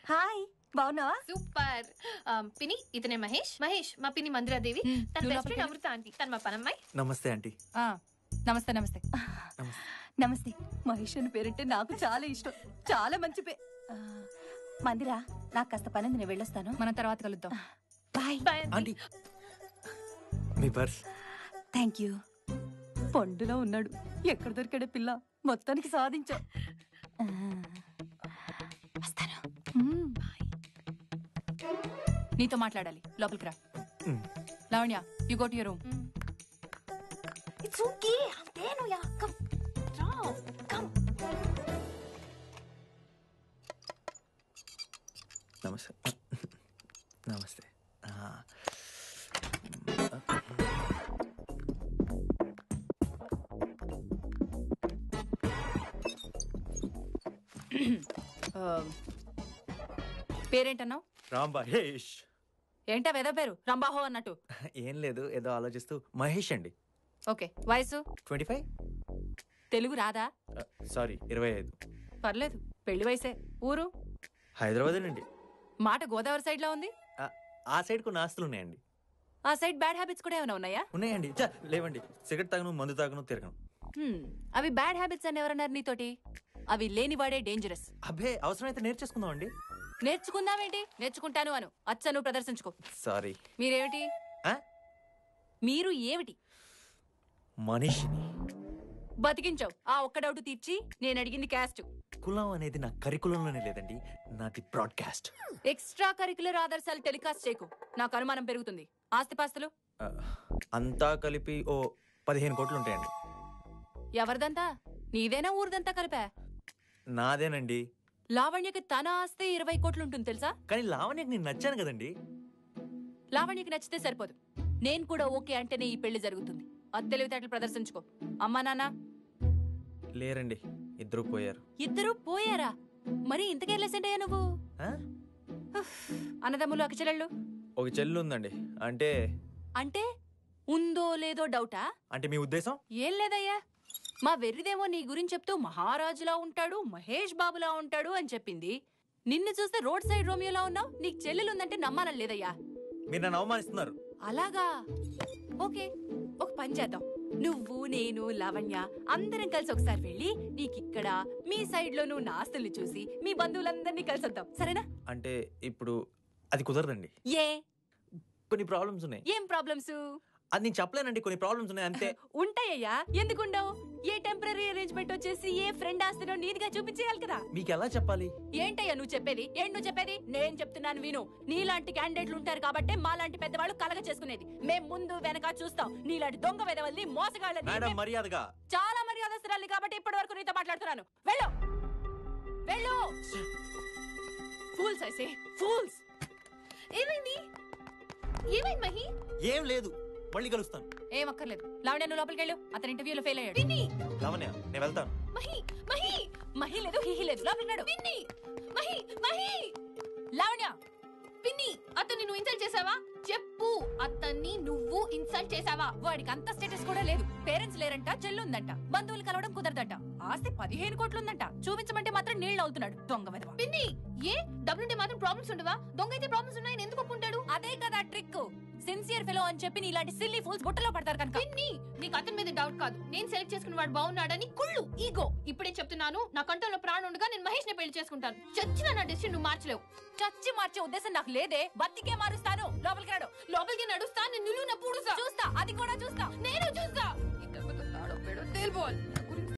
Hi, బాగున్నావా? Super. పిని, ఇతనే మహేష్. మహేష్ మా పిన్ని మందిరాదేవి. తన బెస్ట్ ఫ్రెండ్ అమృత ఆంటీ. తన మా పనమ్మాయి. నమస్తే ఆంటీ. నమస్తే నమస్తే నమస్తే. మహేష్ అని పేరంటే నాకు చాలా ఇష్టం. చాలా మంచి మందిరా, నాకు కాస్త పని నేను వెళ్ళొస్తాను. మనం తర్వాత కలుద్దాం. బాయ్. ఆంటీ మీ పర్స్. Thank you. పండులో ఉన్నాడు. ఎక్కడ దొరికాడే పిల్ల? మొత్తానికి సాధించా. వస్తాను. నీతో మాట్లాడాలి, లోపలికి రా. Lavanya, you go to your room. It's okay. అంతేను యా. కమ్. రా. కమ్. నమస్తే. నమస్తే. పేరేంటన్నావు? రామ్ మహేష్. ఏంటా వేద పేరు? రంబాహో అన్నట్టు. ఏం లేదు, ఏదో ఆలోచిస్తూ మహేష్ అండి. ఓకే. వయసు? 25. తెలుగు రాదా? సారీ, 25. పర్లేదు, పెళ్లి వయసే. ఊరు? హైదరాబాద్ అండి. మాట గోదావరి సైడ్ లో ఉంది. ఆ సైడ్ కొన్ని ఆస్తులు ఉన్నాయండి. ఆ సైడ్ బ్యాడ్ హ్యాబిట్స్ కూడా ఏమైనా ఉన్నాయా? ఉన్నాయండి. లేవండి. సిగరెట్ తాగను, మందు తాగను, తిరగను. అవి బ్యాడ్ హ్యాబిట్స్ అని ఎవరన్నారు నీతోటి? అవి లేనివాడే డేంజరస్. అబ్బే, అవసరమైతే నేర్చేసుకుందాం అండి. నేర్చుకుందామేంటి? నేర్చుకుంటాను అను. అచ్చను ప్రదర్శించుకో. సారీ. మీరేమిటి? మీరు ఏమిటి? మనిషిని. బతికించావు. ఆ ఒక్క డౌట్ తీర్చి నేను అడిగింది క్యాస్ట్. కులం అనేది నా కరికులంలోనే లేదండి, నాది బ్రాడ్కాస్ట్. ఎక్స్ట్రా కరికులర్ ఆదర్శాలు టెలికాస్ట్ చేయకు, నాకు అనుమానం పెరుగుతుంది. ఆస్తిపాస్తులు? అంతా కలిపి ఓ 15 కోట్లు ఉంటాయండి. ఎవరిదంతా? నీదేనా ఊరిదంతా కలిపా? నాదేనండి. లావణ్యకి తన ఆస్తి 20 కోట్లు ఉంటుంది తెలుసా? కానీ లావణ్యకి నేను నచ్చాను కదండి. లావణ్యకి నచ్చితే సరిపోదు, నేను కూడా ఓకే అంటేనే ఈ పెళ్లి జరుగుతుంది. అత్తెలివితేటలు ప్రదర్శించుకో. అమ్మా నాన్న? లేరండి, ఇద్దరు పోయారు. ఇద్దరు పోయారా? మరి ఇంత కేర్లెస్ ఏంటయ్యా నువ్వు? అన్నదమ్ములు, అక్కచెల్లెళ్ళు? ఒక చెల్లు ఉందండి. అంటే అంటే ఉందో లేదో డౌటా? అంటే మీ ఉద్దేశం? ఏం లేదయ్యా, మా వెర్రిదేమో నీ గురించి చెప్తూ మహారాజులా ఉంటాడు, మహేష్ బాబులా ఉంటాడు అని చెప్పింది. నిన్ను చూస్తే రోడ్ సైడ్ రోమియోలా ఉన్నావు. నీకు చెల్లెలుందంటే నమ్మాలని లేదయ్యా. మీరు నన్ను అవమానిస్తున్నారు. అలాగా? ఓకే, ఒక పని చేద్దాం. నువ్వు, నేను, లావణ్య అందరం కలిసి ఒకసారి వెళ్ళి నీకిక్కడ మీ సైడ్ లో నువ్వు నా ఆస్తుల్ని చూసి మీ బంధువులందరినీ కలిసొద్దాం, సరేనా? అంటే ఇప్పుడు అది కుదరదండి. ఏ? కొన్ని ప్రాబ్లమ్స్ ఉన్నాయి. ఏం ప్రాబ్లమ్స్? అది నేను చెప్పలేనండి, కొన్ని ప్రాబ్లమ్స్ ఉన్నాయి అంతే. ఉంటాయ్యా, ఎందుకుండవు? ఏ టెంపరీ అరేంజ్మెంట్ వచ్చేసి ఏ ఫ్రెండ్ ఆస్తినో నీదిగా చూపించేయాలి కదా. మీకు ఎలా చెప్పాలి? ఏంటయ్యా నువ్వు చెప్పేది? నువ్వు చెప్పేది? నేను చెప్తున్నాను విను. నీలాంటి క్యాండిడేట్లు ఉంటారు కాబట్టి మాలాంటి పెద్దవాళ్ళు కలగ చేసుకునేది. మేం ముందు వెనక చూస్తాం. నీలాంటి దొంగ వెదవల్ని, మోసగాళ్ళని. మర్యాదగా చాలా మర్యాదస్తురాలి కాబట్టి ఇప్పటి వరకు నీతో మాట్లాడుతున్నాను. వెళ్ళు వెళ్ళు. Fools, I say fools. ఏమైంది? ఏమైంది మహి? ఏం లేదు, మళ్ళీ కలుస్తాను. ఏం అక్కర్లేదు. లావణ్య, నువ్వు లోపలికి వెళ్ళు. అతని ఇంటర్వ్యూలో ఫెయిల్ అయ్యాడు. పిన్ని. లావణ్య, నేను వెళ్తాను. మహి మహి మహి లేదు, హిహి లేదు. లోపలికి వెళ్ళు. పిన్ని. మహి మహి. లావణ్య. పిన్ని, అతన్ని నువ్వు ఇన్సల్ట్ చేసావా? చెప్పు, అతన్ని నువ్వు ఇన్సల్ట్ చేసావా? వాడికి అంత స్టేటస్ కూడా లేదు. పేరెంట్స్ లేరంట, చెల్లుందంట, బంధువులు కలవడం కుదరదంట, ఆస్తి 15 కోట్లుందంట. చూపించమంటే మాత్రం నీళ్ళు అవుతున్నాడు దొంగ వెధవ. పిన్ని, ఏ డబ్బులుంటే మాత్రం ప్రాబ్లమ్స్ ఉండవా? దొంగ అయితే ప్రాబ్లమ్స్ ఉన్నాయని ఎందుకు ఒప్పుకుంటాడు? అదే కదా ట్రిక్. సిన్సియర్ ఫెలో అని చెప్పి ఇలాంటి సిల్లీ ఫూల్స్ బుట్టలో పడతారు కనుక. పిన్ని, నీకు అతని మీద డౌట్ కాదు, నేను సెలెక్ట్ చేసుకున్న వాడు బాగున్నాడని కుళ్ళు, ఈగో. ఇప్పుడే చెప్తున్నాను, నా కంటంలో ప్రాణం ఉండగా నేను మహేష్ ని పెళ్లి చేసుకుంటాను. చచ్చిన నా డెసిషన్ నువ్వు మార్చలేవు. చచ్చి మార్చే ఉద్దేశం నాకు లేదే. బతికే మారుస్తాను. లోపలికి రాడు. లోపలికి నడుస్తా, నేను నిలువున పూడుస్తా. చూస్తా, అది కూడా చూస్తా. నేను చూస్తా. ఇక్కడ తేలిపోవాలి.